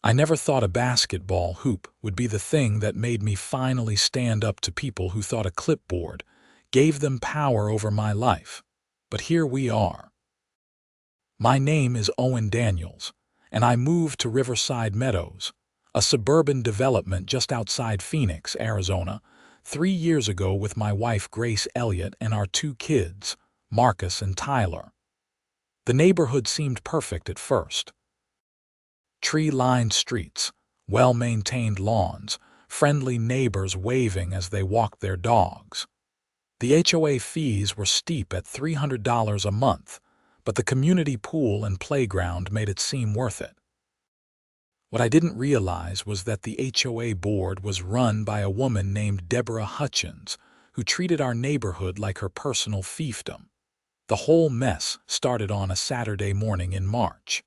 I never thought a basketball hoop would be the thing that made me finally stand up to people who thought a clipboard gave them power over my life. But here we are. My name is Owen Daniels, and I moved to Riverside Meadows, a suburban development just outside Phoenix, Arizona, 3 years ago with my wife Grace Elliott and our 2 kids, Marcus and Tyler. The neighborhood seemed perfect at first. Tree-lined streets, well-maintained lawns, friendly neighbors waving as they walked their dogs. The HOA fees were steep at $300 a month, but the community pool and playground made it seem worth it. What I didn't realize was that the HOA board was run by a woman named Deborah Hutchins, who treated our neighborhood like her personal fiefdom. The whole mess started on a Saturday morning in March.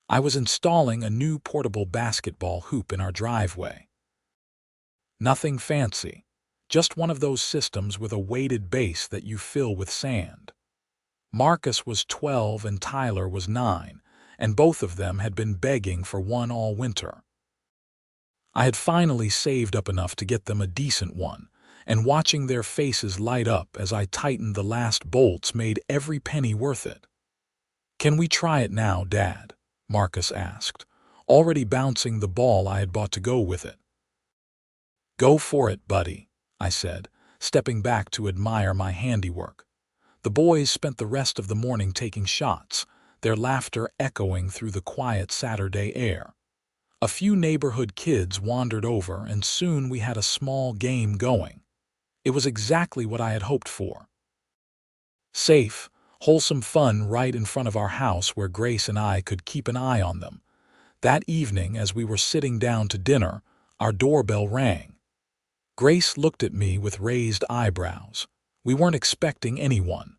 I was installing a new portable basketball hoop in our driveway. Nothing fancy, just one of those systems with a weighted base that you fill with sand. Marcus was 12 and Tyler was 9, and both of them had been begging for one all winter. I had finally saved up enough to get them a decent one, and watching their faces light up as I tightened the last bolts made every penny worth it. "Can we try it now, Dad?" Marcus asked, already bouncing the ball I had bought to go with it. "Go for it, buddy," I said, stepping back to admire my handiwork. The boys spent the rest of the morning taking shots, their laughter echoing through the quiet Saturday air. A few neighborhood kids wandered over, and soon we had a small game going. It was exactly what I had hoped for. Safe, wholesome fun right in front of our house where Grace and I could keep an eye on them. That evening, as we were sitting down to dinner, our doorbell rang. Grace looked at me with raised eyebrows. We weren't expecting anyone.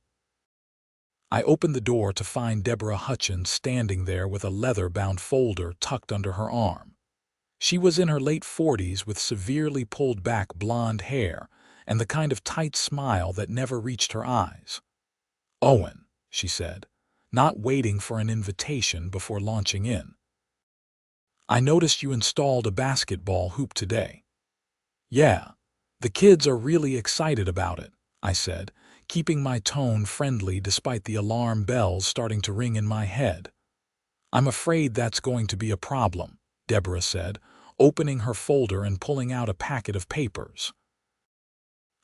I opened the door to find Deborah Hutchins standing there with a leather-bound folder tucked under her arm. She was in her late 40s with severely pulled-back blonde hair and the kind of tight smile that never reached her eyes. "Owen," she said, not waiting for an invitation before launching in. "I noticed you installed a basketball hoop today." "Yeah, the kids are really excited about it," I said, keeping my tone friendly despite the alarm bells starting to ring in my head. "I'm afraid that's going to be a problem," Deborah said, opening her folder and pulling out a packet of papers.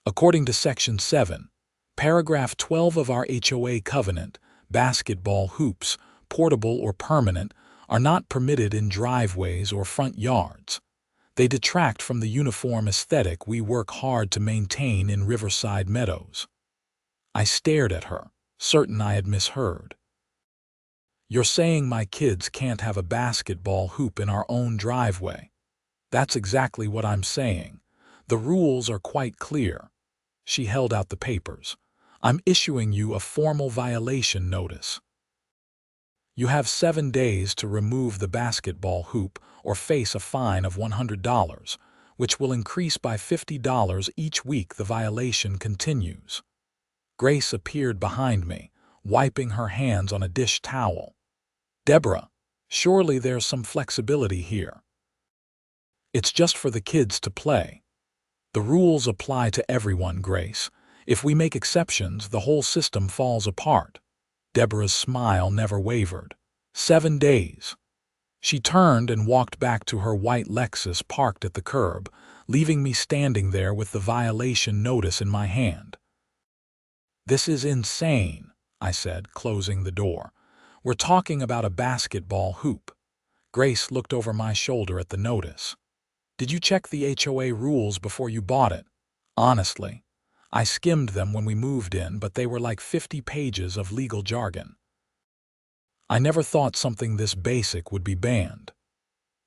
According to Section 7, Paragraph 12 of our HOA covenant, basketball hoops, portable or permanent, are not permitted in driveways or front yards. They detract from the uniform aesthetic we work hard to maintain in Riverside Meadows. I stared at her, certain I had misheard. "You're saying my kids can't have a basketball hoop in our own driveway?" "That's exactly what I'm saying. The rules are quite clear." She held out the papers. "I'm issuing you a formal violation notice. You have 7 days to remove the basketball hoop or face a fine of $100, which will increase by $50 each week the violation continues." Grace appeared behind me, wiping her hands on a dish towel. "Deborah, surely there's some flexibility here." "It's just for the kids to play. The rules apply to everyone, Grace. If we make exceptions, the whole system falls apart." Deborah's smile never wavered. 7 days. She turned and walked back to her white Lexus parked at the curb, leaving me standing there with the violation notice in my hand. "This is insane," I said, closing the door. "We're talking about a basketball hoop." Grace looked over my shoulder at the notice. "Did you check the HOA rules before you bought it?" "Honestly, I skimmed them when we moved in, but they were like 50 pages of legal jargon. I never thought something this basic would be banned."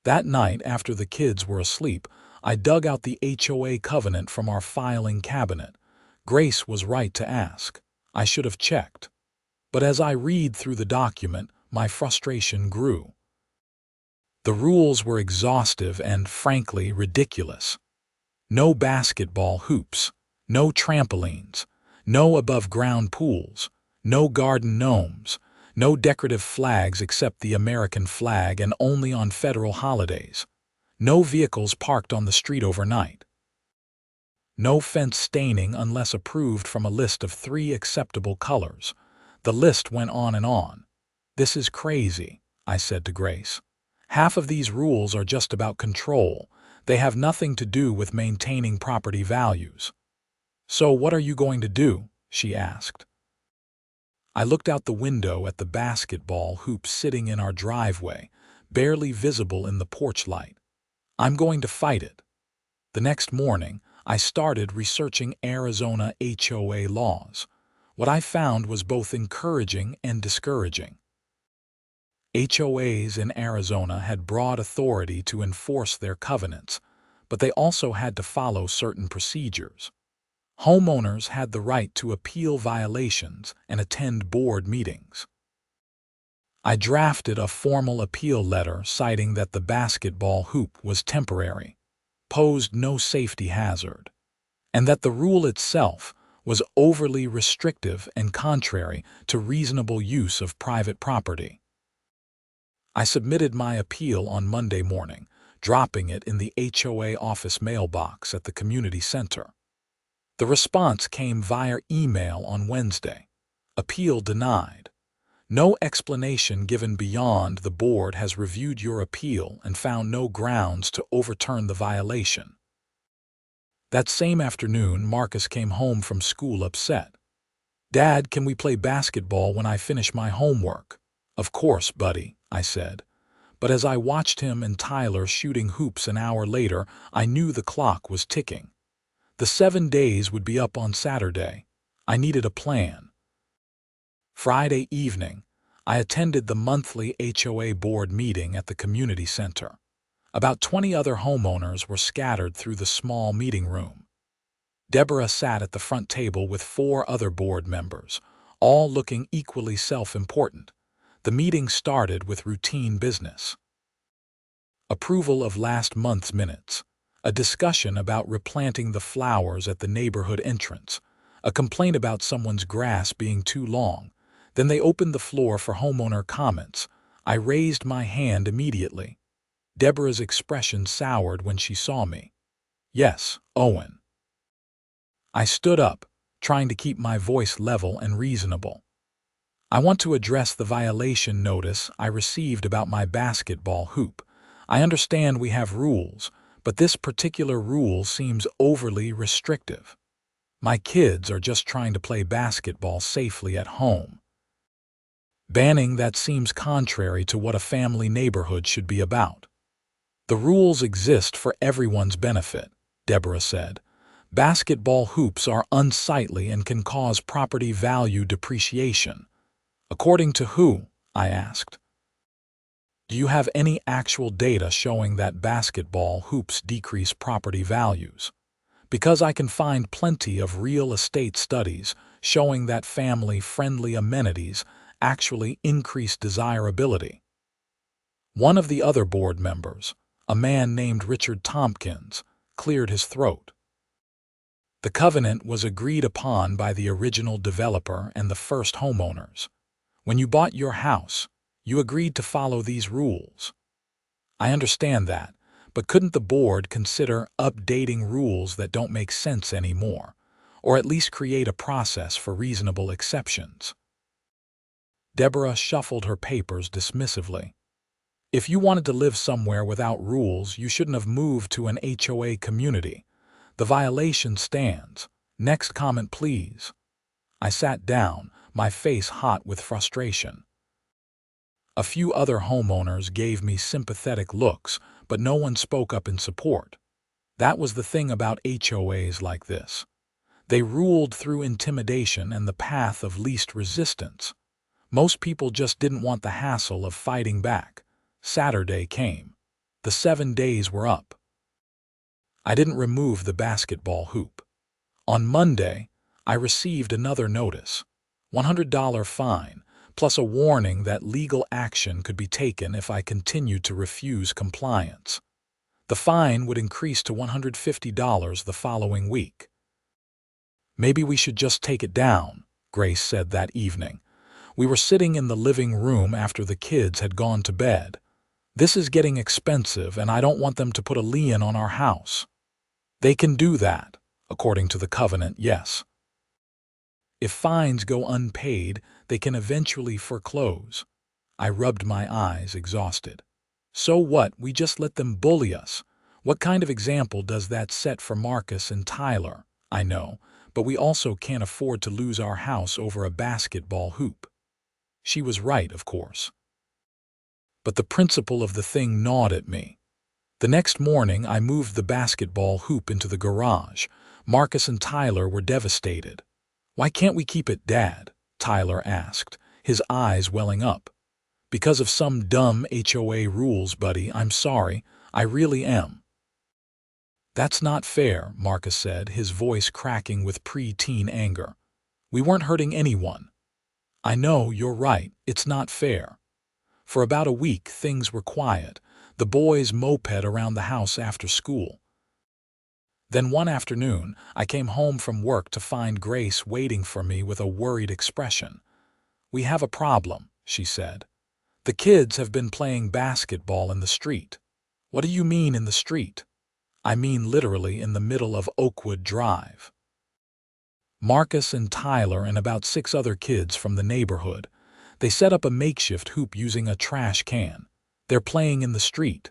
That night, after the kids were asleep, I dug out the HOA covenant from our filing cabinet. Grace was right to ask. I should have checked. But as I read through the document, my frustration grew. The rules were exhaustive and, frankly, ridiculous. No basketball hoops, no trampolines, no above-ground pools, no garden gnomes, No decorative flags except the American flag and only on federal holidays. No vehicles parked on the street overnight. No fence staining unless approved from a list of 3 acceptable colors. The list went on and on. "This is crazy," I said to Grace. "Half of these rules are just about control. They have nothing to do with maintaining property values." "So what are you going to do?" she asked. I looked out the window at the basketball hoop sitting in our driveway, barely visible in the porch light. "I'm going to fight it." The next morning, I started researching Arizona HOA laws. What I found was both encouraging and discouraging. HOAs in Arizona had broad authority to enforce their covenants, but they also had to follow certain procedures. Homeowners had the right to appeal violations and attend board meetings. I drafted a formal appeal letter citing that the basketball hoop was temporary, posed no safety hazard, and that the rule itself was overly restrictive and contrary to reasonable use of private property. I submitted my appeal on Monday morning, dropping it in the HOA office mailbox at the community center. The response came via email on Wednesday. Appeal denied. No explanation given beyond the board has reviewed your appeal and found no grounds to overturn the violation. That same afternoon, Marcus came home from school upset. "Dad, can we play basketball when I finish my homework?" "Of course, buddy," I said. But as I watched him and Tyler shooting hoops an hour later, I knew the clock was ticking. The 7 days would be up on Saturday. I needed a plan. Friday evening, I attended the monthly HOA board meeting at the community center. About 20 other homeowners were scattered through the small meeting room. Deborah sat at the front table with 4 other board members, all looking equally self-important. The meeting started with routine business. Approval of last month's minutes, a discussion about replanting the flowers at the neighborhood entrance, a complaint about someone's grass being too long. Then they opened the floor for homeowner comments. I raised my hand immediately. Deborah's expression soured when she saw me. "Yes, Owen." I stood up, trying to keep my voice level and reasonable. "I want to address the violation notice I received about my basketball hoop. I understand we have rules, but this particular rule seems overly restrictive. My kids are just trying to play basketball safely at home. Banning that seems contrary to what a family neighborhood should be about." "The rules exist for everyone's benefit," Deborah said. "Basketball hoops are unsightly and can cause property value depreciation." "According to who?" I asked. "Do you have any actual data showing that basketball hoops decrease property values?" "Because I can find plenty of real estate studies showing that family-friendly amenities actually increase desirability." One of the other board members, a man named Richard Tompkins, cleared his throat. "The covenant was agreed upon by the original developer and the first homeowners. When you bought your house, you agreed to follow these rules." "I understand that, but couldn't the board consider updating rules that don't make sense anymore, or at least create a process for reasonable exceptions?" Deborah shuffled her papers dismissively. "If you wanted to live somewhere without rules, you shouldn't have moved to an HOA community. The violation stands. Next comment, please." I sat down, my face hot with frustration. A few other homeowners gave me sympathetic looks, but no one spoke up in support. That was the thing about HOAs like this. They ruled through intimidation and the path of least resistance. Most people just didn't want the hassle of fighting back. Saturday came. The 7 days were up. I didn't remove the basketball hoop. On Monday, I received another notice, $100 fine, plus a warning that legal action could be taken if I continued to refuse compliance. The fine would increase to $150 the following week. "Maybe we should just take it down," Grace said that evening. We were sitting in the living room after the kids had gone to bed. This is getting expensive, and I don't want them to put a lien on our house. They can do that, according to the covenant, yes. If fines go unpaid, they can eventually foreclose. I rubbed my eyes, exhausted. So what? We just let them bully us. What kind of example does that set for Marcus and Tyler? I know, but we also can't afford to lose our house over a basketball hoop. She was right, of course. But the principle of the thing gnawed at me. The next morning, I moved the basketball hoop into the garage. Marcus and Tyler were devastated. "Why can't we keep it, Dad?" Tyler asked, his eyes welling up. "Because of some dumb HOA rules, buddy. I'm sorry. I really am." "That's not fair," Marcus said, his voice cracking with pre-teen anger. "We weren't hurting anyone." "I know, you're right. It's not fair." For about a week, things were quiet. The boys moped around the house after school. Then one afternoon, I came home from work to find Grace waiting for me with a worried expression. "We have a problem," she said. "The kids have been playing basketball in the street." "What do you mean in the street?" "I mean literally in the middle of Oakwood Drive." Marcus and Tyler and about 6 other kids from the neighborhood. They set up a makeshift hoop using a trash can. They're playing in the street.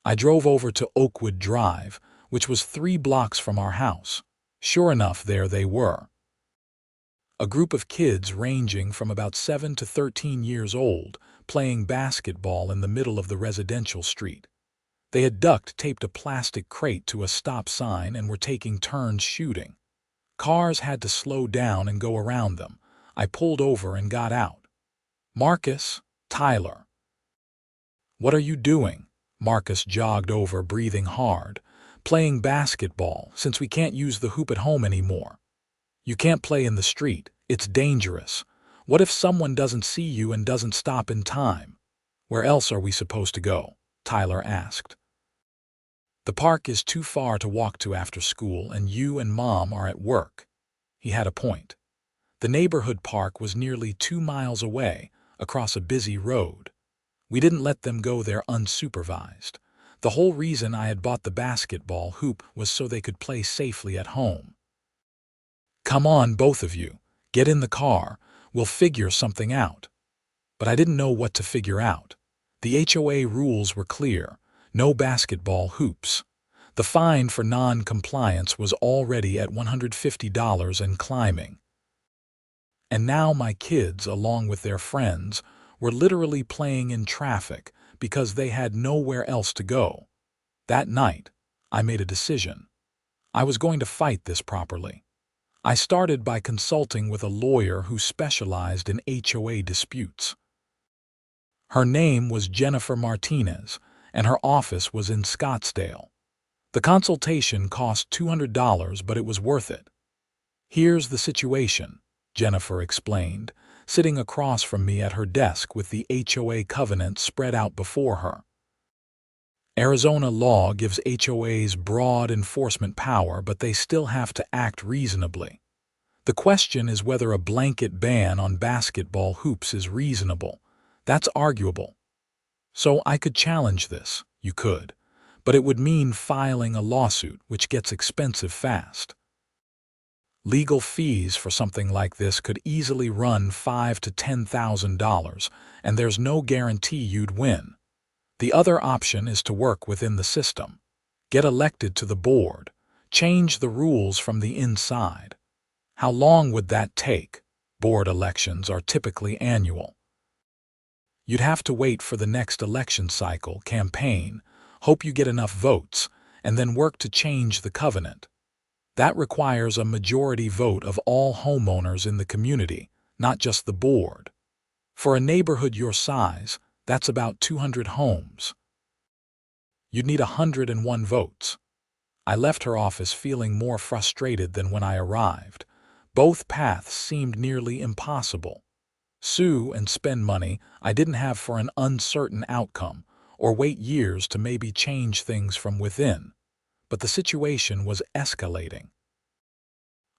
I drove over to Oakwood Drive, which was 3 blocks from our house. Sure enough, there they were. A group of kids ranging from about 7 to 13 years old, playing basketball in the middle of the residential street. They had duct-taped a plastic crate to a stop sign and were taking turns shooting. Cars had to slow down and go around them. I pulled over and got out. "Marcus, Tyler." "What are you doing?" Marcus jogged over, breathing hard. "Playing basketball, since we can't use the hoop at home anymore." "You can't play in the street. It's dangerous. What if someone doesn't see you and doesn't stop in time?" "Where else are we supposed to go?" Tyler asked. "The park is too far to walk to after school, and you and Mom are at work." He had a point. The neighborhood park was nearly 2 miles away, across a busy road. We didn't let them go there unsupervised. The whole reason I had bought the basketball hoop was so they could play safely at home. "Come on, both of you. Get in the car. We'll figure something out." But I didn't know what to figure out. The HOA rules were clear. No basketball hoops. The fine for non-compliance was already at $150 and climbing. And now my kids, along with their friends, were literally playing in traffic because they had nowhere else to go. That night, I made a decision. I was going to fight this properly. I started by consulting with a lawyer who specialized in HOA disputes. Her name was Jennifer Martinez, and her office was in Scottsdale. The consultation cost $200, but it was worth it. "Here's the situation," Jennifer explained, sitting across from me at her desk with the HOA covenant spread out before her. "Arizona law gives HOAs broad enforcement power, but they still have to act reasonably. The question is whether a blanket ban on basketball hoops is reasonable. That's arguable. So I could challenge this, you could, but it would mean filing a lawsuit, which gets expensive fast. Legal fees for something like this could easily run $5,000 to $10,000, and there's no guarantee you'd win. The other option is to work within the system. Get elected to the board. Change the rules from the inside. How long would that take? Board elections are typically annual. You'd have to wait for the next election cycle, campaign, hope you get enough votes, and then work to change the covenant. That requires a majority vote of all homeowners in the community, not just the board. For a neighborhood your size, that's about 200 homes. You'd need 101 votes. I left her office feeling more frustrated than when I arrived. Both paths seemed nearly impossible. Sue and spend money I didn't have for an uncertain outcome, or wait years to maybe change things from within. But the situation was escalating.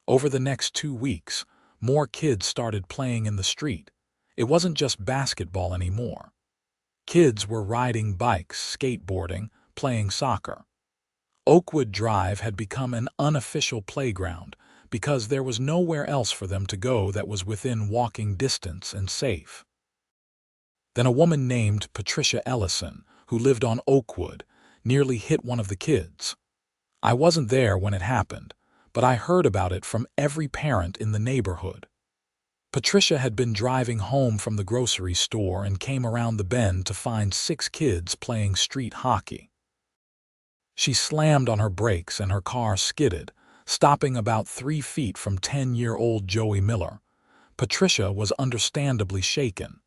Over the next 2 weeks, more kids started playing in the street. It wasn't just basketball anymore. Kids were riding bikes, skateboarding, playing soccer. Oakwood Drive had become an unofficial playground because there was nowhere else for them to go that was within walking distance and safe. Then a woman named Patricia Ellison, who lived on Oakwood, nearly hit one of the kids. I wasn't there when it happened, but I heard about it from every parent in the neighborhood. Patricia had been driving home from the grocery store and came around the bend to find 6 kids playing street hockey. She slammed on her brakes and her car skidded, stopping about 3 feet from 10-year-old Joey Miller. Patricia was understandably shaken.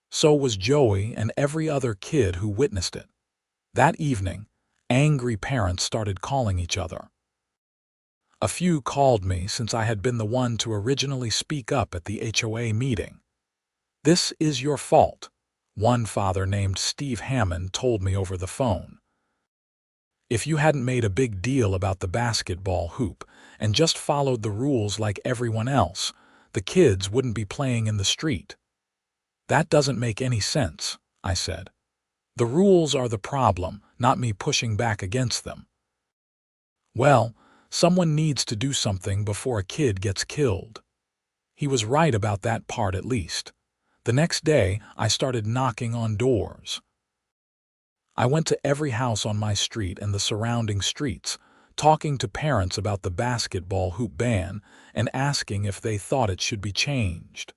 So was Joey and every other kid who witnessed it. That evening, angry parents started calling each other. A few called me since I had been the one to originally speak up at the HOA meeting. "This is your fault," one father named Steve Hammond told me over the phone. "If you hadn't made a big deal about the basketball hoop and just followed the rules like everyone else, the kids wouldn't be playing in the street." "That doesn't make any sense," I said. "The rules are the problem, not me pushing back against them." "Well, someone needs to do something before a kid gets killed." He was right about that part at least. The next day, I started knocking on doors. I went to every house on my street and the surrounding streets, talking to parents about the basketball hoop ban and asking if they thought it should be changed.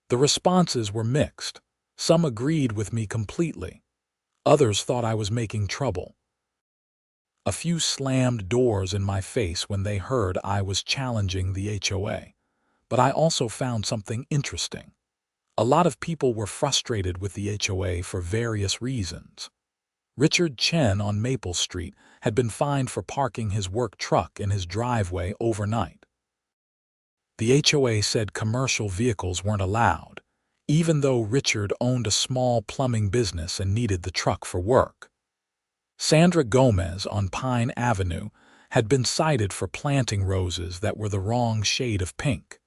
The responses were mixed. Some agreed with me completely. Others thought I was making trouble. A few slammed doors in my face when they heard I was challenging the HOA. But I also found something interesting. A lot of people were frustrated with the HOA for various reasons. Richard Chen on Maple Street had been fined for parking his work truck in his driveway overnight. The HOA said commercial vehicles weren't allowed, even though Richard owned a small plumbing business and needed the truck for work. Sandra Gomez on Pine Avenue had been cited for planting roses that were the wrong shade of pink.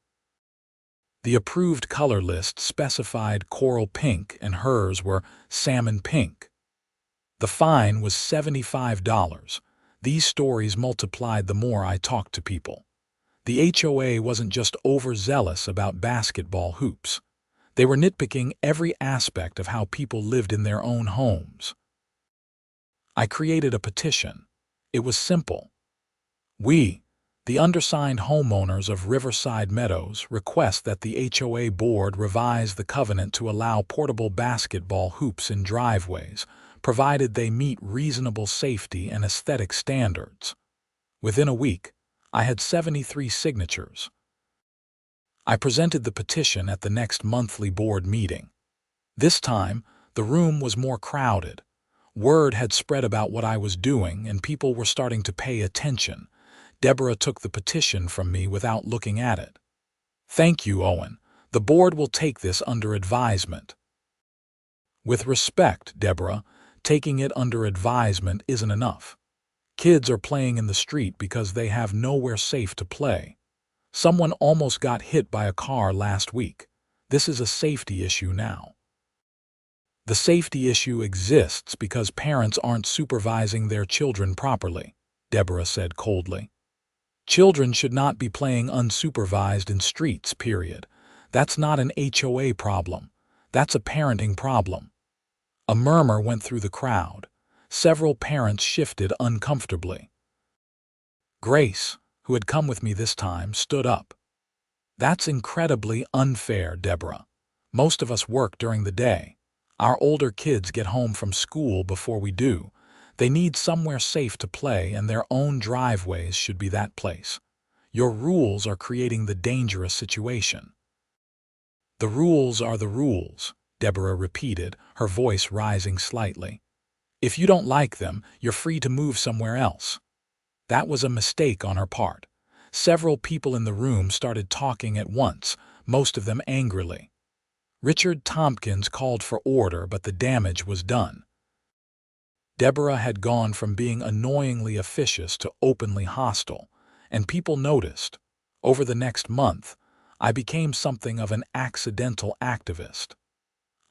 The approved color list specified coral pink and hers were salmon pink. The fine was $75. These stories multiplied the more I talked to people. The HOA wasn't just overzealous about basketball hoops. They were nitpicking every aspect of how people lived in their own homes. I created a petition. It was simple. "We, the undersigned homeowners of Riverside Meadows, request that the HOA board revise the covenant to allow portable basketball hoops in driveways, provided they meet reasonable safety and aesthetic standards." Within a week, I had 73 signatures. I presented the petition at the next monthly board meeting. This time, the room was more crowded. Word had spread about what I was doing, and people were starting to pay attention. Deborah took the petition from me without looking at it. "Thank you, Owen. The board will take this under advisement." With respect, Deborah, taking it under advisement isn't enough. Kids are playing in the street because they have nowhere safe to play. Someone almost got hit by a car last week. This is a safety issue now. The safety issue exists because parents aren't supervising their children properly, Deborah said coldly. Children should not be playing unsupervised in streets, period. That's not an HOA problem. That's a parenting problem. A murmur went through the crowd. Several parents shifted uncomfortably. Grace, who had come with me this time, stood up. "That's incredibly unfair, Deborah. Most of us work during the day. Our older kids get home from school before we do. They need somewhere safe to play, and their own driveways should be that place. Your rules are creating the dangerous situation." "The rules are the rules," Deborah repeated, her voice rising slightly. "If you don't like them, you're free to move somewhere else." That was a mistake on her part. Several people in the room started talking at once, most of them angrily. Richard Tompkins called for order, but the damage was done. Deborah had gone from being annoyingly officious to openly hostile, and people noticed. Over the next month, I became something of an accidental activist.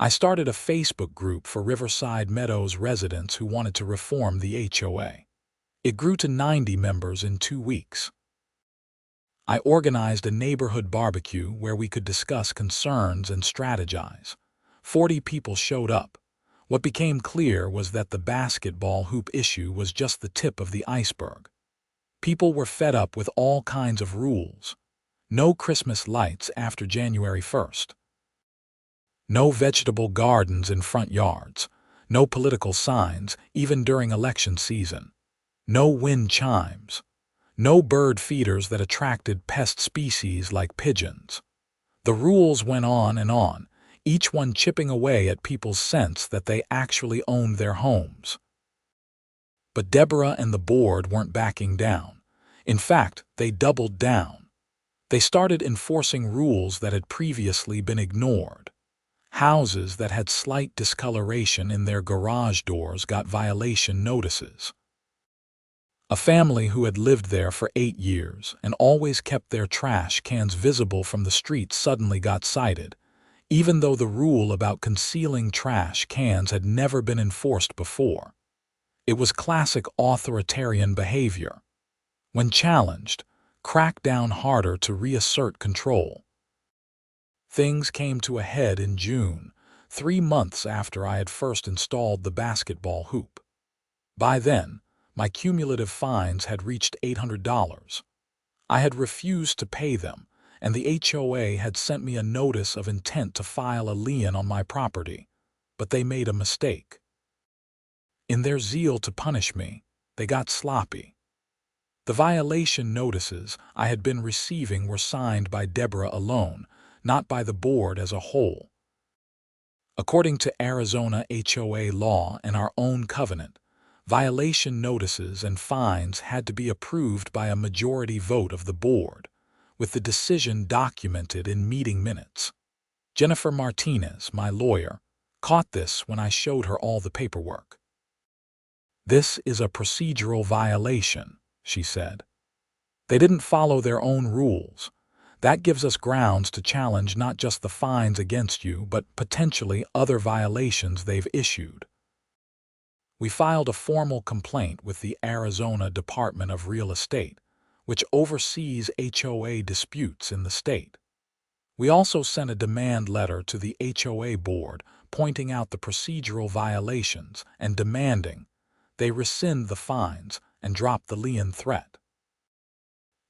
I started a Facebook group for Riverside Meadows residents who wanted to reform the HOA. It grew to 90 members in 2 weeks. I organized a neighborhood barbecue where we could discuss concerns and strategize. 40 people showed up. What became clear was that the basketball hoop issue was just the tip of the iceberg. People were fed up with all kinds of rules. No Christmas lights after January 1st. No vegetable gardens in front yards. No political signs, even during election season. No wind chimes. No bird feeders that attracted pest species like pigeons. The rules went on and on, each one chipping away at people's sense that they actually owned their homes. But Deborah and the board weren't backing down. In fact, they doubled down. They started enforcing rules that had previously been ignored. Houses that had slight discoloration in their garage doors got violation notices. A family who had lived there for 8 years and always kept their trash cans visible from the street suddenly got cited, even though the rule about concealing trash cans had never been enforced before. It was classic authoritarian behavior. When challenged, crack down harder to reassert control. Things came to a head in June, 3 months after I had first installed the basketball hoop. By then, my cumulative fines had reached $800. I had refused to pay them, and the HOA had sent me a notice of intent to file a lien on my property, but they made a mistake. In their zeal to punish me, they got sloppy. The violation notices I had been receiving were signed by Deborah alone, not by the board as a whole. According to Arizona HOA law and our own covenant, violation notices and fines had to be approved by a majority vote of the board, with the decision documented in meeting minutes. Jennifer Martinez, my lawyer, caught this when I showed her all the paperwork. "This is a procedural violation," she said. "They didn't follow their own rules. That gives us grounds to challenge not just the fines against you, but potentially other violations they've issued." We filed a formal complaint with the Arizona Department of Real Estate, which oversees HOA disputes in the state. We also sent a demand letter to the HOA board pointing out the procedural violations and demanding they rescind the fines and drop the lien threat.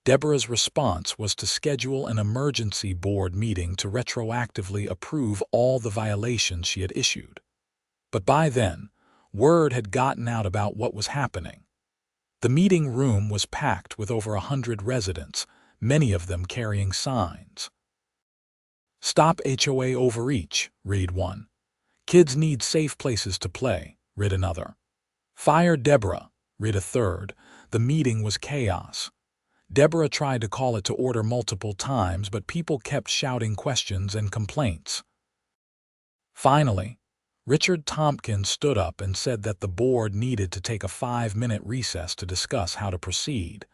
Deborah's response was to schedule an emergency board meeting to retroactively approve all the violations she had issued. But by then, word had gotten out about what was happening. The meeting room was packed with over 100 residents, many of them carrying signs. "Stop HOA overreach," read one. "Kids need safe places to play," read another. "Fire Deborah," read a third. The meeting was chaos. Deborah tried to call it to order multiple times, but people kept shouting questions and complaints. Finally, Richard Tompkins stood up and said that the board needed to take a 5-minute recess to discuss how to proceed.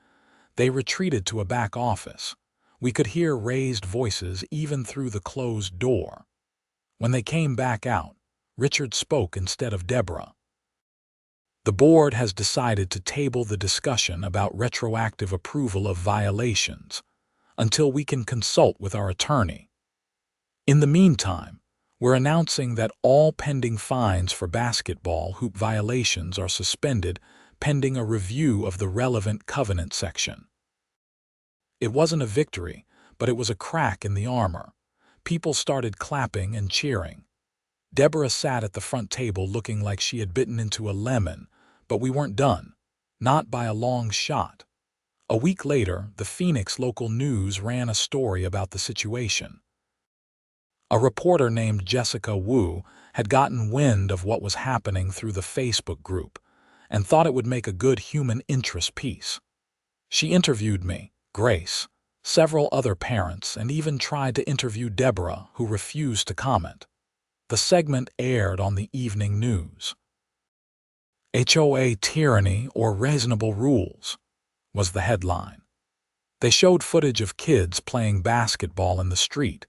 They retreated to a back office. We could hear raised voices even through the closed door. When they came back out, Richard spoke instead of Deborah. "The board has decided to table the discussion about retroactive approval of violations until we can consult with our attorney. In the meantime, we're announcing that all pending fines for basketball hoop violations are suspended pending a review of the relevant covenant section." It wasn't a victory, but it was a crack in the armor. People started clapping and cheering. Deborah sat at the front table looking like she had bitten into a lemon, but we weren't done. Not by a long shot. A week later, the Phoenix local news ran a story about the situation. A reporter named Jessica Wu had gotten wind of what was happening through the Facebook group and thought it would make a good human interest piece. She interviewed me, Grace, several other parents, and even tried to interview Deborah, who refused to comment. The segment aired on the evening news. "HOA tyranny or reasonable rules" was the headline. They showed footage of kids playing basketball in the street,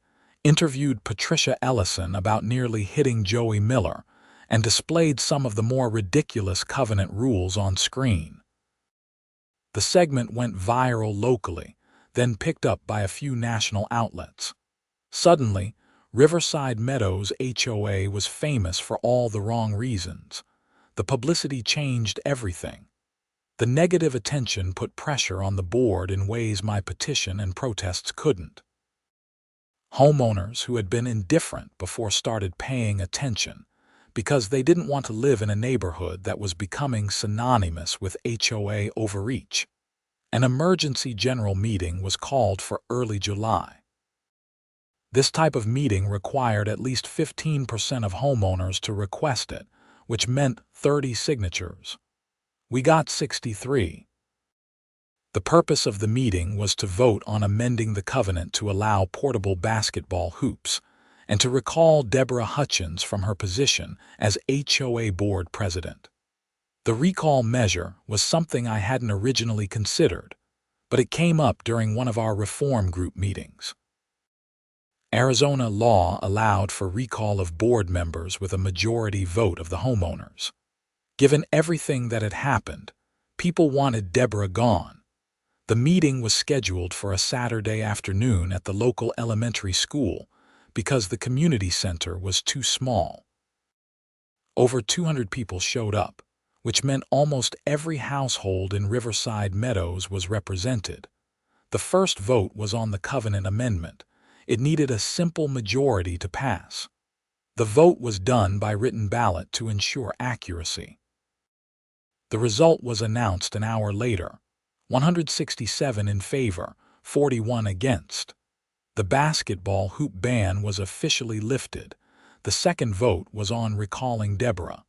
interviewed Patricia Ellison about nearly hitting Joey Miller, and displayed some of the more ridiculous covenant rules on screen. The segment went viral locally, then picked up by a few national outlets. Suddenly, Riverside Meadows HOA was famous for all the wrong reasons. The publicity changed everything. The negative attention put pressure on the board in ways my petition and protests couldn't. Homeowners who had been indifferent before started paying attention because they didn't want to live in a neighborhood that was becoming synonymous with HOA overreach. An emergency general meeting was called for early July. This type of meeting required at least 15% of homeowners to request it, which meant 30 signatures. We got 63. The purpose of the meeting was to vote on amending the covenant to allow portable basketball hoops and to recall Deborah Hutchins from her position as HOA board president. The recall measure was something I hadn't originally considered, but it came up during one of our reform group meetings. Arizona law allowed for recall of board members with a majority vote of the homeowners. Given everything that had happened, people wanted Deborah gone. The meeting was scheduled for a Saturday afternoon at the local elementary school because the community center was too small. Over 200 people showed up, which meant almost every household in Riverside Meadows was represented. The first vote was on the covenant amendment. It needed a simple majority to pass. The vote was done by written ballot to ensure accuracy. The result was announced an hour later: 167 in favor, 41 against. The basketball hoop ban was officially lifted. The second vote was on recalling Deborah.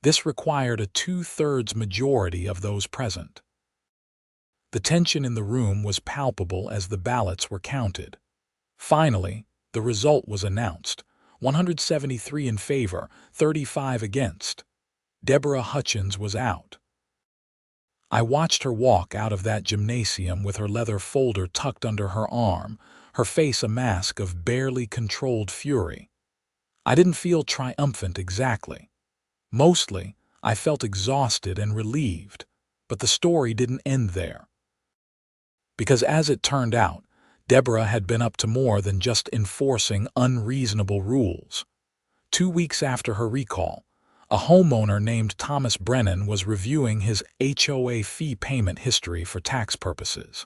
This required a 2/3 majority of those present. The tension in the room was palpable as the ballots were counted. Finally, the result was announced: 173 in favor, 35 against. Deborah Hutchins was out. I watched her walk out of that gymnasium with her leather folder tucked under her arm, her face a mask of barely controlled fury. I didn't feel triumphant exactly. Mostly, I felt exhausted and relieved, but the story didn't end there. Because as it turned out, Deborah had been up to more than just enforcing unreasonable rules. 2 weeks after her recall, a homeowner named Thomas Brennan was reviewing his HOA fee payment history for tax purposes.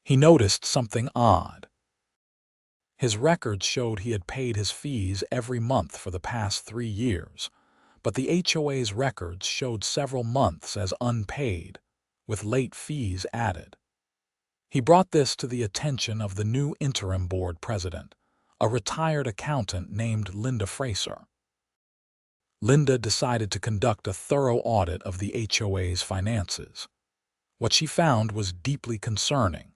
He noticed something odd. His records showed he had paid his fees every month for the past 3 years, but the HOA's records showed several months as unpaid, with late fees added. He brought this to the attention of the new interim board president, a retired accountant named Linda Fraser. Linda decided to conduct a thorough audit of the HOA's finances. What she found was deeply concerning.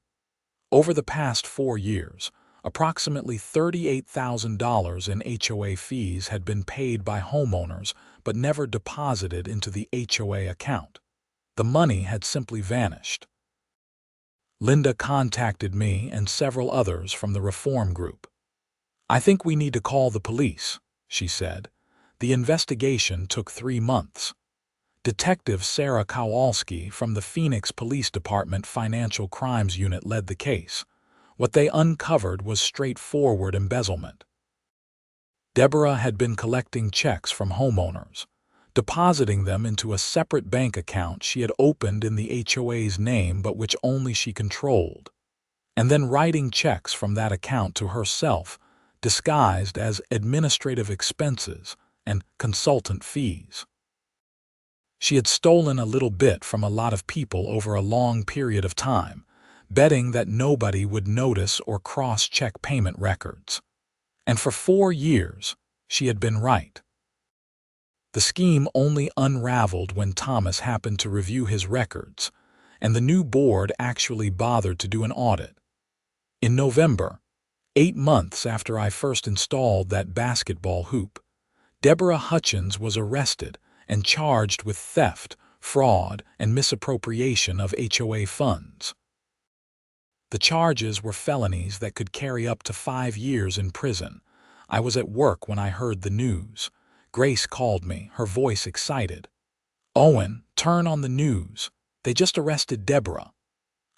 Over the past 4 years, approximately $38,000 in HOA fees had been paid by homeowners but never deposited into the HOA account. The money had simply vanished. Linda contacted me and several others from the reform group. "I think we need to call the police," she said. The investigation took 3 months. Detective Sarah Kowalski from the Phoenix Police Department Financial Crimes Unit led the case. What they uncovered was straightforward embezzlement. Deborah had been collecting checks from homeowners, depositing them into a separate bank account she had opened in the HOA's name but which only she controlled, and then writing checks from that account to herself, disguised as administrative expenses and consultant fees. She had stolen a little bit from a lot of people over a long period of time, betting that nobody would notice or cross-check payment records. And for 4 years, she had been right. The scheme only unraveled when Thomas happened to review his records, and the new board actually bothered to do an audit. In November, 8 months after I first installed that basketball hoop, Deborah Hutchins was arrested and charged with theft, fraud, and misappropriation of HOA funds. The charges were felonies that could carry up to 5 years in prison. I was at work when I heard the news. Grace called me, her voice excited. "Owen, turn on the news. They just arrested Deborah."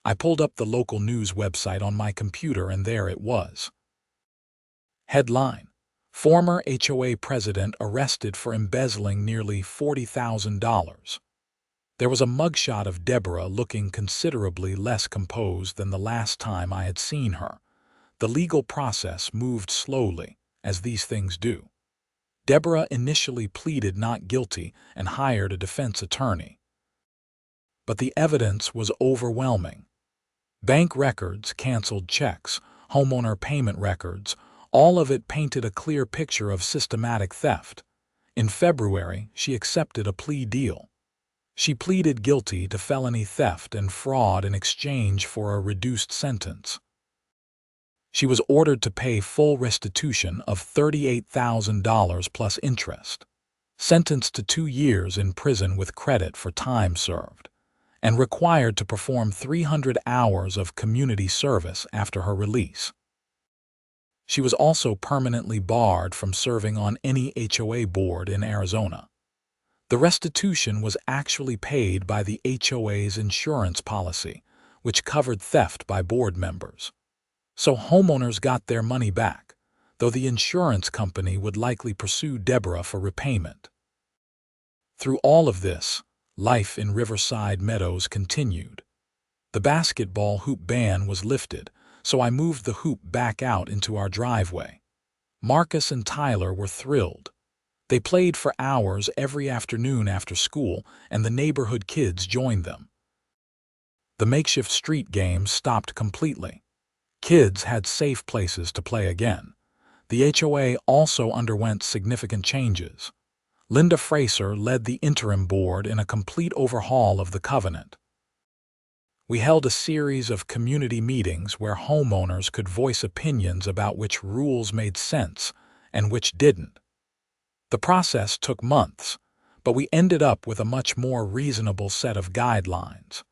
I pulled up the local news website on my computer, and there it was. Headline: Former HOA president arrested for embezzling nearly $40,000. There was a mugshot of Deborah looking considerably less composed than the last time I had seen her. The legal process moved slowly, as these things do. Deborah initially pleaded not guilty and hired a defense attorney. But the evidence was overwhelming. Bank records, canceled checks, homeowner payment records, all of it painted a clear picture of systematic theft. In February, she accepted a plea deal. She pleaded guilty to felony theft and fraud in exchange for a reduced sentence. She was ordered to pay full restitution of $38,000 plus interest, sentenced to 2 years in prison with credit for time served, and required to perform 300 hours of community service after her release. She was also permanently barred from serving on any HOA board in Arizona. The restitution was actually paid by the HOA's insurance policy, which covered theft by board members. So homeowners got their money back, though the insurance company would likely pursue Deborah for repayment. Through all of this, life in Riverside Meadows continued. The basketball hoop ban was lifted, so I moved the hoop back out into our driveway. Marcus and Tyler were thrilled. They played for hours every afternoon after school, and the neighborhood kids joined them. The makeshift street games stopped completely. Kids had safe places to play again. The HOA also underwent significant changes. Linda Fraser led the interim board in a complete overhaul of the covenant. We held a series of community meetings where homeowners could voice opinions about which rules made sense and which didn't. The process took months, but we ended up with a much more reasonable set of guidelines.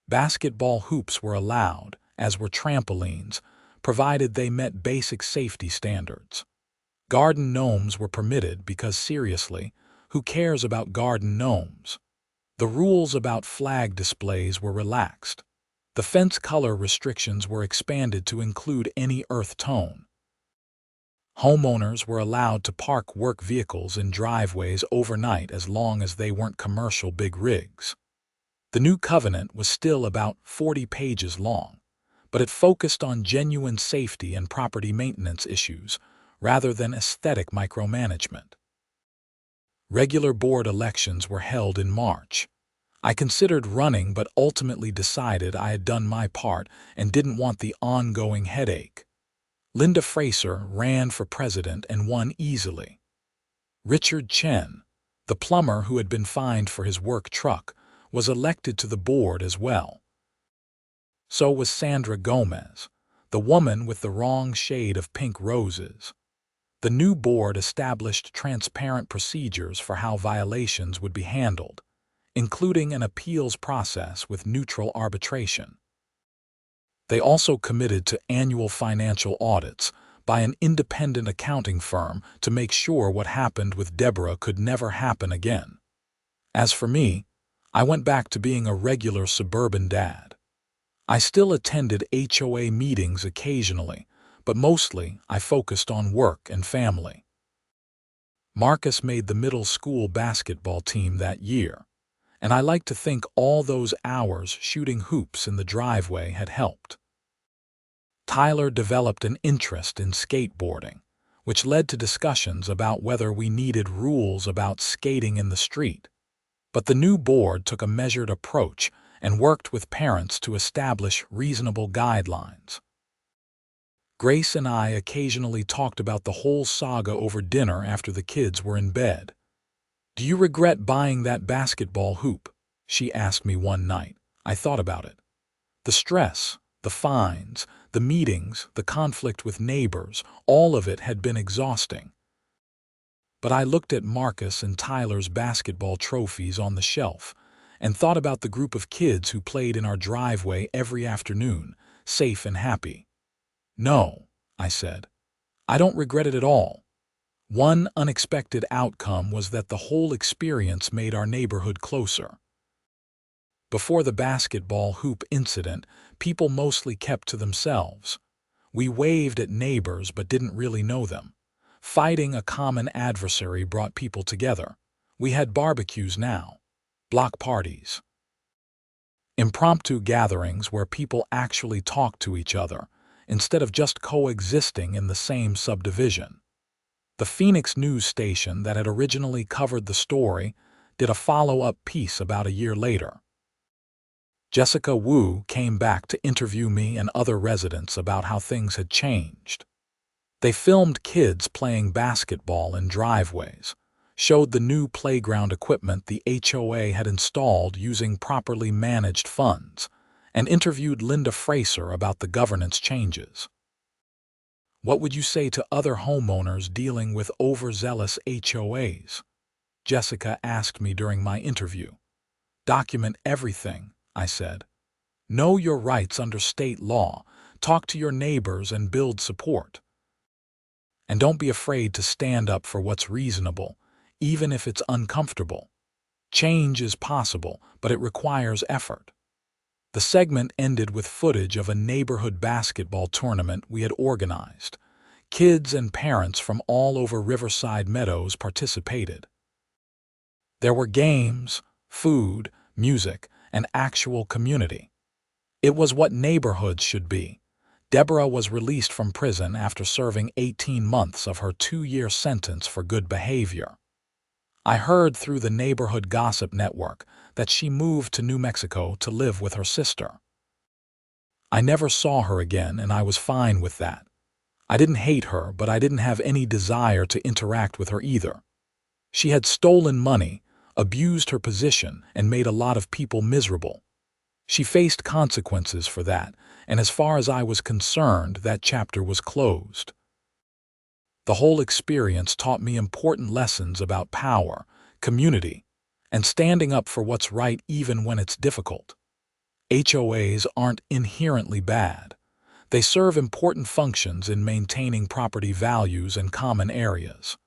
Basketball hoops were allowed, as were trampolines, provided they met basic safety standards. Garden gnomes were permitted because, seriously, who cares about garden gnomes? The rules about flag displays were relaxed. The fence color restrictions were expanded to include any earth tone. Homeowners were allowed to park work vehicles in driveways overnight as long as they weren't commercial big rigs. The new covenant was still about 40 pages long, but it focused on genuine safety and property maintenance issues rather than aesthetic micromanagement. Regular board elections were held in March. I considered running but ultimately decided I had done my part and didn't want the ongoing headache. Linda Fraser ran for president and won easily. Richard Chen, the plumber who had been fined for his work truck, was elected to the board as well. So was Sandra Gomez, the woman with the wrong shade of pink roses. The new board established transparent procedures for how violations would be handled, including an appeals process with neutral arbitration. They also committed to annual financial audits by an independent accounting firm to make sure what happened with Deborah could never happen again. As for me, I went back to being a regular suburban dad. I still attended HOA meetings occasionally, but mostly I focused on work and family. Marcus made the middle school basketball team that year, and I like to think all those hours shooting hoops in the driveway had helped. Tyler developed an interest in skateboarding, which led to discussions about whether we needed rules about skating in the street. But the new board took a measured approach and worked with parents to establish reasonable guidelines. Grace and I occasionally talked about the whole saga over dinner after the kids were in bed. "Do you regret buying that basketball hoop?" she asked me one night. I thought about it. The stress, the fines, the meetings, the conflict with neighbors, all of it had been exhausting. But I looked at Marcus and Tyler's basketball trophies on the shelf and thought about the group of kids who played in our driveway every afternoon safe and happy. No, I said. I don't regret it at all. One unexpected outcome was that the whole experience made our neighborhood closer. Before the basketball hoop incident, people mostly kept to themselves. We waved at neighbors but didn't really know them. Fighting a common adversary brought people together. We had barbecues now, block parties, impromptu gatherings where people actually talked to each other instead of just coexisting in the same subdivision. The Phoenix news station that had originally covered the story did a follow-up piece about a year later. Jessica Wu came back to interview me and other residents about how things had changed. They filmed kids playing basketball in driveways, showed the new playground equipment the HOA had installed using properly managed funds, and interviewed Linda Fraser about the governance changes. What would you say to other homeowners dealing with overzealous HOAs? Jessica asked me during my interview. Document everything, I said. Know your rights under state law, talk to your neighbors and build support. And don't be afraid to stand up for what's reasonable, even if it's uncomfortable. Change is possible, but it requires effort. The segment ended with footage of a neighborhood basketball tournament we had organized. Kids and parents from all over Riverside Meadows participated. There were games, food, music, and actual community. It was what neighborhoods should be. Deborah was released from prison after serving 18 months of her 2-year sentence for good behavior. I heard through the neighborhood gossip network that she moved to New Mexico to live with her sister. I never saw her again, and I was fine with that. I didn't hate her, but I didn't have any desire to interact with her either. She had stolen money, abused her position, and made a lot of people miserable. She faced consequences for that, and as far as I was concerned, that chapter was closed. The whole experience taught me important lessons about power, community, and standing up for what's right even when it's difficult. HOAs aren't inherently bad. They serve important functions in maintaining property values and common areas.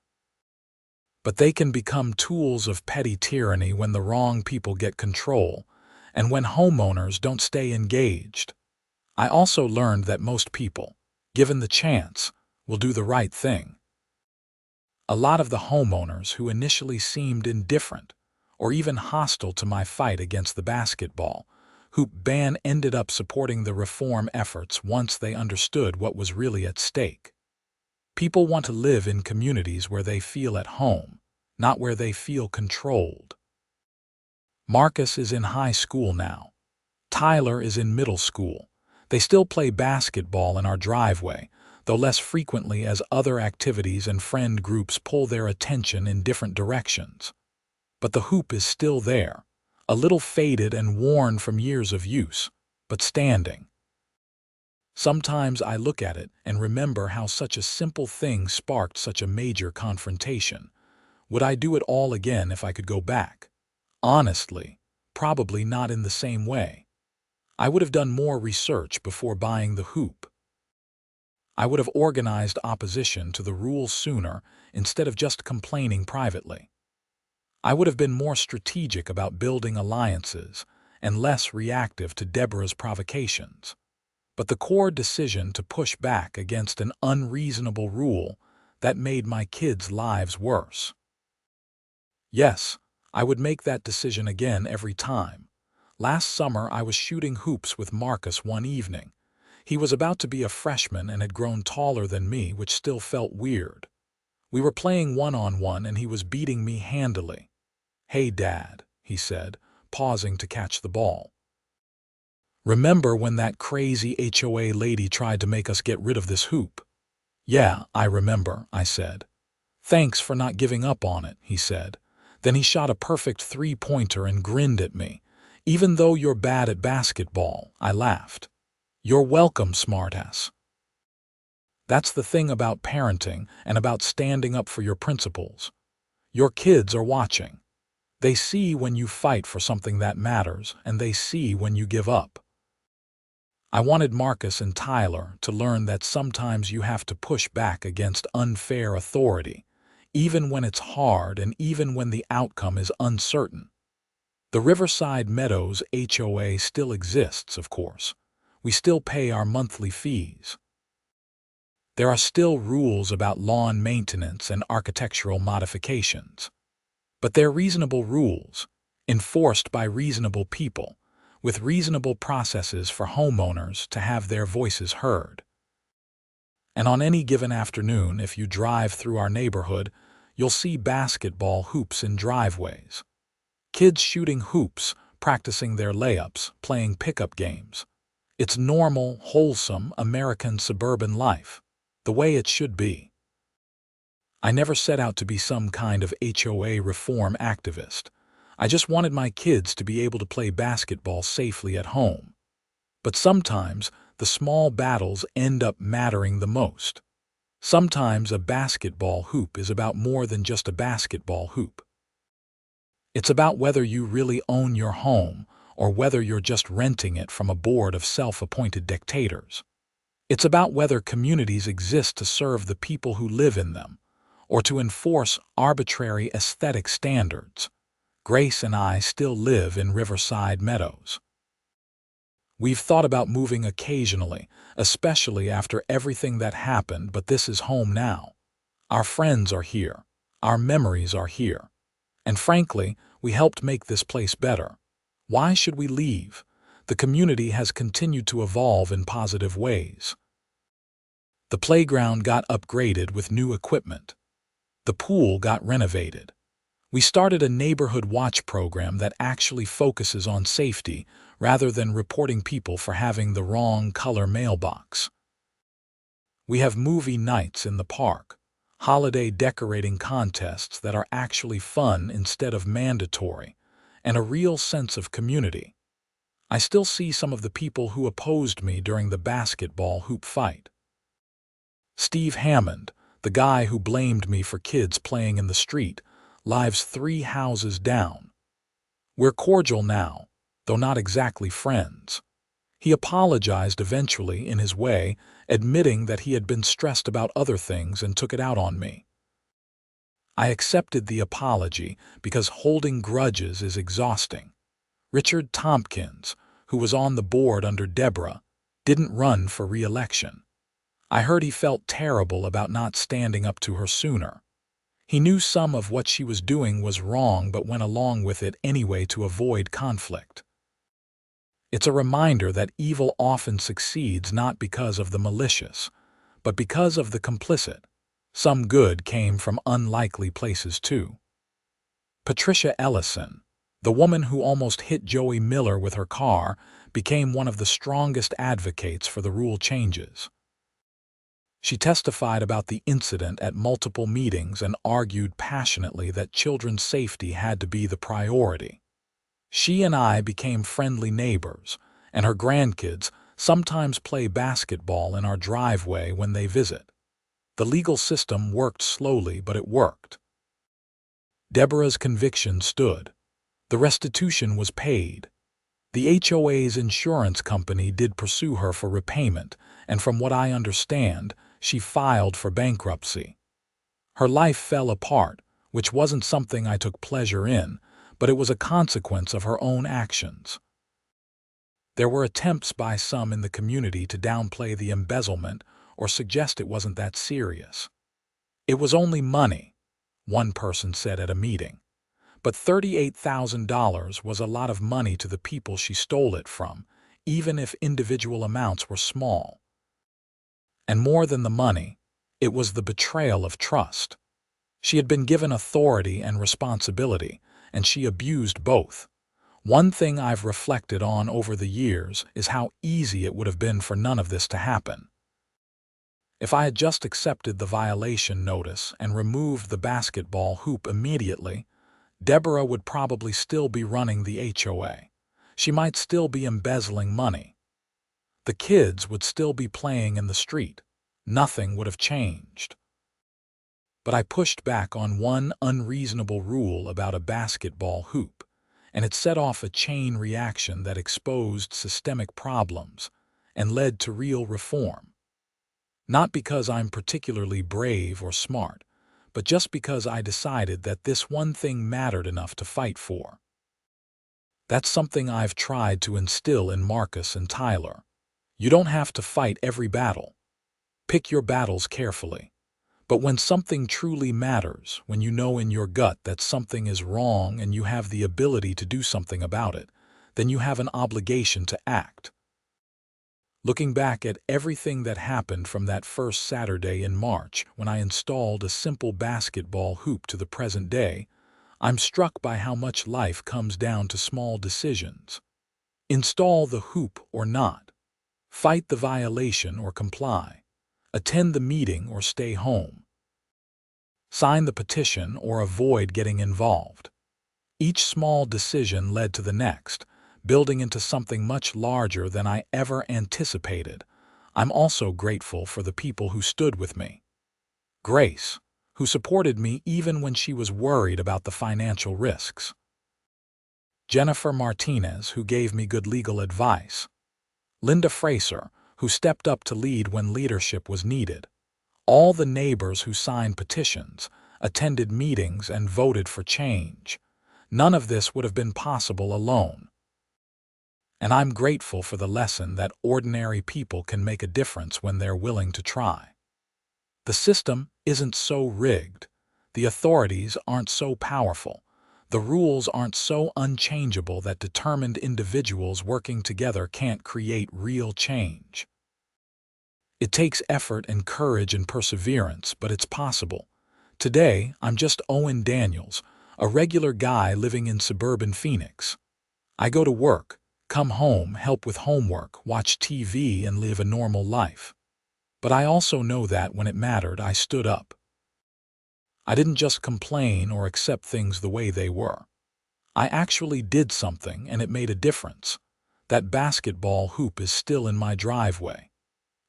But they can become tools of petty tyranny when the wrong people get control, and when homeowners don't stay engaged. I also learned that most people, given the chance, will do the right thing. A lot of the homeowners who initially seemed indifferent or even hostile to my fight against the basketball hoop ban ended up supporting the reform efforts once they understood what was really at stake. People want to live in communities where they feel at home, not where they feel controlled. Marcus is in high school now. Tyler is in middle school. They still play basketball in our driveway, though less frequently as other activities and friend groups pull their attention in different directions. But the hoop is still there, a little faded and worn from years of use, but standing. Sometimes I look at it and remember how such a simple thing sparked such a major confrontation. Would I do it all again if I could go back? Honestly, probably not in the same way. I would have done more research before buying the hoop. I would have organized opposition to the rule sooner instead of just complaining privately. I would have been more strategic about building alliances and less reactive to Deborah's provocations. But the core decision to push back against an unreasonable rule that made my kids' lives worse. Yes, I would make that decision again every time. Last summer, I was shooting hoops with Marcus one evening. He was about to be a freshman and had grown taller than me, which still felt weird. We were playing one-on-one and he was beating me handily. "Hey, Dad," he said, pausing to catch the ball. "Remember when that crazy HOA lady tried to make us get rid of this hoop?" "Yeah, I remember," I said. "Thanks for not giving up on it," he said. Then he shot a perfect three-pointer and grinned at me. "Even though you're bad at basketball," I laughed. "You're welcome, smartass." That's the thing about parenting and about standing up for your principles. Your kids are watching. They see when you fight for something that matters, and they see when you give up. I wanted Marcus and Tyler to learn that sometimes you have to push back against unfair authority, even when it's hard and even when the outcome is uncertain. The Riverside Meadows HOA still exists, of course. We still pay our monthly fees. There are still rules about lawn maintenance and architectural modifications. But they're reasonable rules, enforced by reasonable people, with reasonable processes for homeowners to have their voices heard. And on any given afternoon, if you drive through our neighborhood, you'll see basketball hoops in driveways. Kids shooting hoops, practicing their layups, playing pickup games. It's normal, wholesome American suburban life, the way it should be. I never set out to be some kind of HOA reform activist. I just wanted my kids to be able to play basketball safely at home. But sometimes the small battles end up mattering the most. Sometimes a basketball hoop is about more than just a basketball hoop. It's about whether you really own your home or whether you're just renting it from a board of self-appointed dictators. It's about whether communities exist to serve the people who live in them or to enforce arbitrary aesthetic standards. Grace and I still live in Riverside Meadows. We've thought about moving occasionally, especially after everything that happened, but this is home now. Our friends are here. Our memories are here. And frankly, we helped make this place better. Why should we leave? The community has continued to evolve in positive ways. The playground got upgraded with new equipment. The pool got renovated. We started a neighborhood watch program that actually focuses on safety rather than reporting people for having the wrong color mailbox. We have movie nights in the park, holiday decorating contests that are actually fun instead of mandatory, and a real sense of community. I still see some of the people who opposed me during the basketball hoop fight. Steve Hammond, the guy who blamed me for kids playing in the street, lives 3 houses down. We're cordial now, though not exactly friends. He apologized eventually in his way, admitting that he had been stressed about other things and took it out on me. I accepted the apology because holding grudges is exhausting. Richard Tompkins, who was on the board under Deborah, didn't run for re-election. I heard he felt terrible about not standing up to her sooner. He knew some of what she was doing was wrong but went along with it anyway to avoid conflict. It's a reminder that evil often succeeds not because of the malicious, but because of the complicit. Some good came from unlikely places too. Patricia Ellison, the woman who almost hit Joey Miller with her car, became one of the strongest advocates for the rule changes. She testified about the incident at multiple meetings and argued passionately that children's safety had to be the priority. She and I became friendly neighbors, and her grandkids sometimes play basketball in our driveway when they visit. The legal system worked slowly, but it worked. Deborah's conviction stood. The restitution was paid. The HOA's insurance company did pursue her for repayment, and from what I understand, she filed for bankruptcy. Her life fell apart, which wasn't something I took pleasure in, but it was a consequence of her own actions. There were attempts by some in the community to downplay the embezzlement or suggest it wasn't that serious. It was only money, one person said at a meeting. But $38,000 was a lot of money to the people she stole it from, even if individual amounts were small. And more than the money, it was the betrayal of trust. She had been given authority and responsibility, and she abused both. One thing I've reflected on over the years is how easy it would have been for none of this to happen. If I had just accepted the violation notice and removed the basketball hoop immediately, Deborah would probably still be running the HOA. She might still be embezzling money. The kids would still be playing in the street. Nothing would have changed. But I pushed back on one unreasonable rule about a basketball hoop, and it set off a chain reaction that exposed systemic problems, and led to real reform. Not because I'm particularly brave or smart, but just because I decided that this one thing mattered enough to fight for. That's something I've tried to instill in Marcus and Tyler. You don't have to fight every battle. Pick your battles carefully. But when something truly matters, when you know in your gut that something is wrong and you have the ability to do something about it, then you have an obligation to act. Looking back at everything that happened from that first Saturday in March when I installed a simple basketball hoop to the present day, I'm struck by how much life comes down to small decisions. Install the hoop or not. Fight the violation or comply. Attend the meeting or stay home. Sign the petition or avoid getting involved. Each small decision led to the next, building into something much larger than I ever anticipated. I'm also grateful for the people who stood with me. Grace, who supported me even when she was worried about the financial risks. Jennifer Martinez, who gave me good legal advice. Linda Fraser, who stepped up to lead when leadership was needed. All the neighbors who signed petitions, attended meetings, and voted for change. None of this would have been possible alone. And I'm grateful for the lesson that ordinary people can make a difference when they're willing to try. The system isn't so rigged. The authorities aren't so powerful. The rules aren't so unchangeable that determined individuals working together can't create real change. It takes effort and courage and perseverance, but it's possible. Today, I'm just Owen Daniels, a regular guy living in suburban Phoenix. I go to work, come home, help with homework, watch TV, and live a normal life. But I also know that when it mattered, I stood up. I didn't just complain or accept things the way they were. I actually did something, and it made a difference. That basketball hoop is still in my driveway.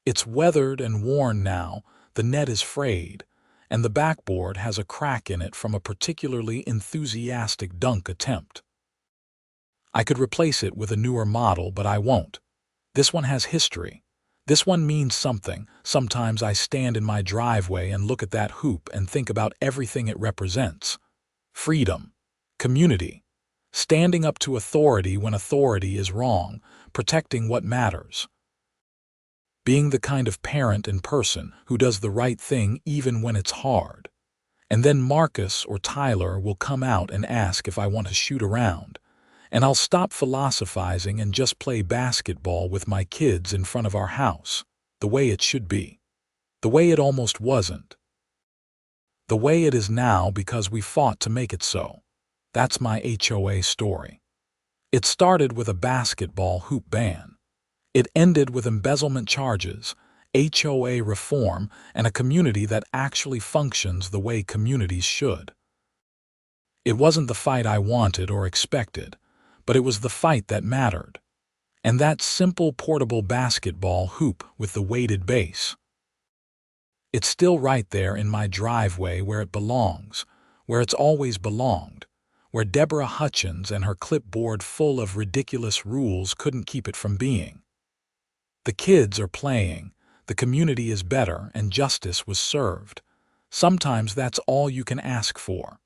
It's weathered and worn now, the net is frayed, and the backboard has a crack in it from a particularly enthusiastic dunk attempt. I could replace it with a newer model, but I won't. This one has history. This one means something. Sometimes I stand in my driveway and look at that hoop and think about everything it represents. Freedom, community, standing up to authority when authority is wrong, protecting what matters. Being the kind of parent and person who does the right thing even when it's hard. And then Marcus or Tyler will come out and ask if I want to shoot around. And I'll stop philosophizing and just play basketball with my kids in front of our house, the way it should be. The way it almost wasn't. The way it is now because we fought to make it so. That's my HOA story. It started with a basketball hoop ban. It ended with embezzlement charges, HOA reform, and a community that actually functions the way communities should. It wasn't the fight I wanted or expected, but it was the fight that mattered. And that simple portable basketball hoop with the weighted base. It's still right there in my driveway where it belongs, where it's always belonged, where Deborah Hutchins and her clipboard full of ridiculous rules couldn't keep it from being. The kids are playing, the community is better, and justice was served. Sometimes that's all you can ask for.